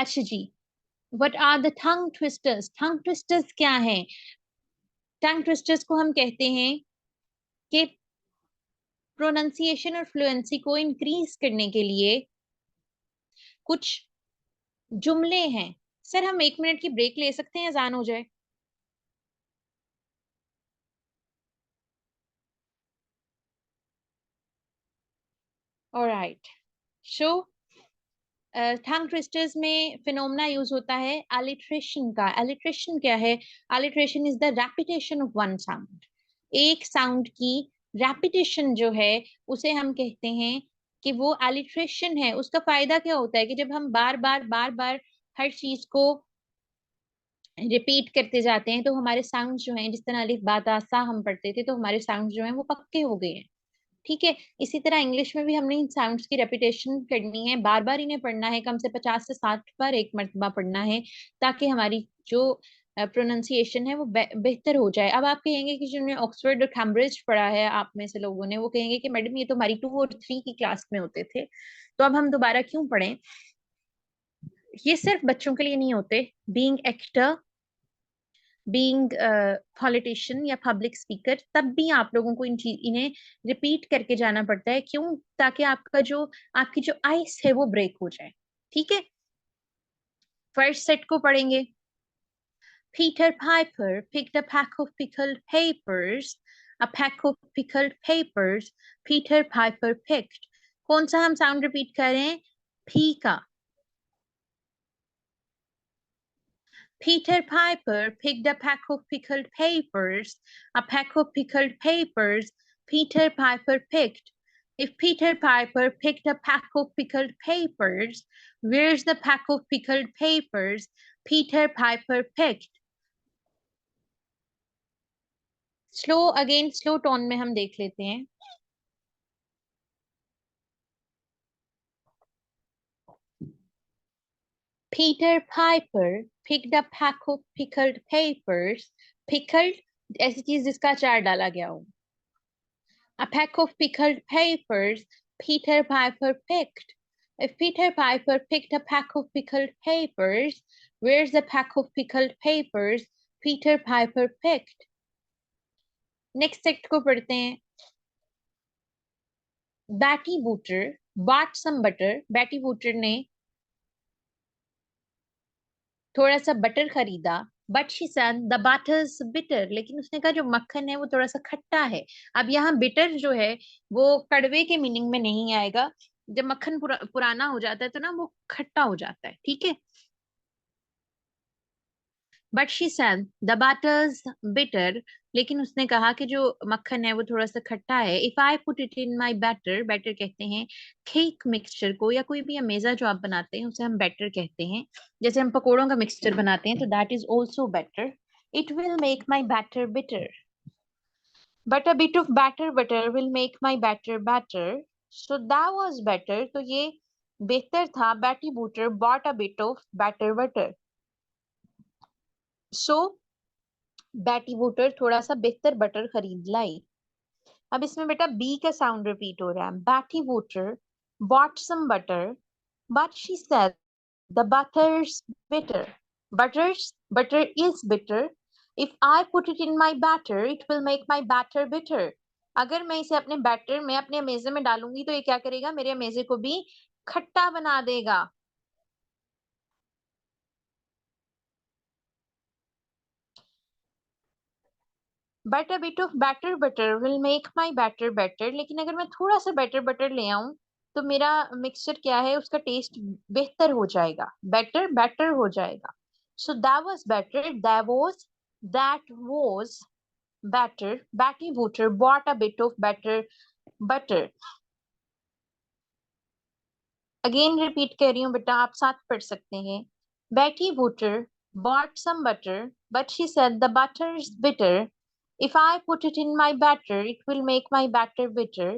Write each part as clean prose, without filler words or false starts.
अच्छा जी, what are the tongue twisters? Tongue twisters क्या है? टंग ट्विस्टर्स को हम कहते हैं कि प्रोनाउंसिएशन और फ्लुएंसी को इंक्रीज करने के लिए कुछ जुमले हैं। सर हम 1 मिनट की ब्रेक ले सकते हैं, अजान हो जाए। ऑलराइट, सो टंग ट्विस्टर्स में फिनोमेना यूज होता है अलिट्रेशन का। अलिट्रेशन क्या है? Alliteration is the repetition of one sound. एक साउंड की रेपिटेशन जो है उसे हम कहते हैं कि वो अलिट्रेशन है। उसका फायदा क्या होता है कि जब हम बार बार हर चीज को रिपीट करते जाते हैं तो हमारे साउंड्स जो हैं, जिस तरह अलिफ बा ता सा हम पढ़ते थे तो हमारे साउंड्स जो हैं वो पक्के हो गए हैं। ठीक है, इसी तरह इंग्लिश में भी हमने इन साउंड्स की रेपिटेशन करनी है, बार बार इन्हें पढ़ना है, कम से 50 से 60 बार एक मर्तबा पढ़ना है, ताकि हमारी जो प्रोनाउंसिएशन है वो बेहतर हो जाए। अब आप कहेंगे कि जिन्होंने ऑक्सफोर्ड और कैम्ब्रिज पढ़ा है आप में से लोगों ने, वो कहेंगे कि मैडम ये तो हमारी 2 और 3 की क्लास में होते थे, तो अब हम दोबारा क्यों पढ़ें? ये सिर्फ बच्चों के लिए नहीं होते। बीइंग एक्टर, बीइंग पॉलिटिशियन या पब्लिक स्पीकर, तब भी आप लोगों को इन्हें रिपीट करके जाना पड़ता है। क्यों? ताकि आपकी जो आइस है वो ब्रेक हो जाए। ठीक है, फर्स्ट सेट को पढ़ेंगे। Peter Piper picked a pack of pickled papers. A pack of pickled papers Peter Piper picked. कौन सा हम साउंड रिपीट कर रहे हैं? पी का। Peter Piper picked a pack of pickled papers. A pack of pickled papers Peter Piper picked. If Peter Piper picked a pack of pickled papers, where's the pack of pickled papers Peter Piper picked? Slow tone में हम देख लेते हैं। Peter Piper picked a pack of pickled papers. Pickled ऐसी चीज जिसका अचार डाला गया हो। A pack of pickled papers Peter Piper picked. If Peter Piper picked a pack of pickled papers, where's the pack of pickled papers Peter Piper picked? Next sect को पढ़ते हैं। बैटी बूटर bought some butter. बैटी बूटर ने थोड़ा सा butter खरीदा। But she said the butter's bitter, लेकिन उसने कहा जो मक्खन है वो थोड़ा सा खट्टा है। अब यहाँ बिटर जो है वो कड़वे के मीनिंग में नहीं आएगा। जब मक्खन पुराना हो जाता है तो ना वो खट्टा हो जाता है। ठीक है, but she said the butter's bitter, लेकिन उसने कहा कि जो मक्खन है वो थोड़ा सा खट्टा है। If I put it in my batter, batter कहते हैं केक मिक्सचर को, या कोई भी अमेजा जो आप बनाते हैं उसे हम बैटर कहते हैं। जैसे हम पकोड़ों का मिक्सचर बनाते हैं तो that is also batter. It will make my batter bitter, but a bit of batter butter will make my batter better, so that was better. तो ये बेहतर था। Betty Botter bought a bit of batter butter, so Betty Botter थोड़ा सा बेहतर butter खरीद लाई। अब इसमें बेटा बी का साउंड रिपीट हो रहा है। Betty Botter bought some butter, but she said the butter's bitter, butter's butter is bitter. If I put it in my batter it will make my batter bitter. अगर मैं इसे अपने batter में, अपने अमेजे में डालूंगी तो ये क्या करेगा? मेरे अमेजे को भी खट्टा बना देगा। But a bit of batter butter will make my batter better, लेकिन अगर मैं थोड़ा सा बैटर बटर ले आऊं तो मेरा मिक्सचर क्या है, उसका टेस्ट बेहतर हो जाएगा, बेटर बेटर हो जाएगा। सो that was better, that was better. Batty Booter bought a bit of better butter. Again repeat कर रही हूँ बेटा, आप साथ पढ़ सकते हैं। Betty Booter bought some butter, but she said the butter is bitter. If I put it in my batter, it will make my batter bitter.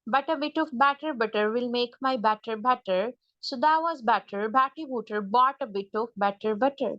But a bit of batter butter will make my batter better. So that was better. Betty Booter bought a bit of better butter.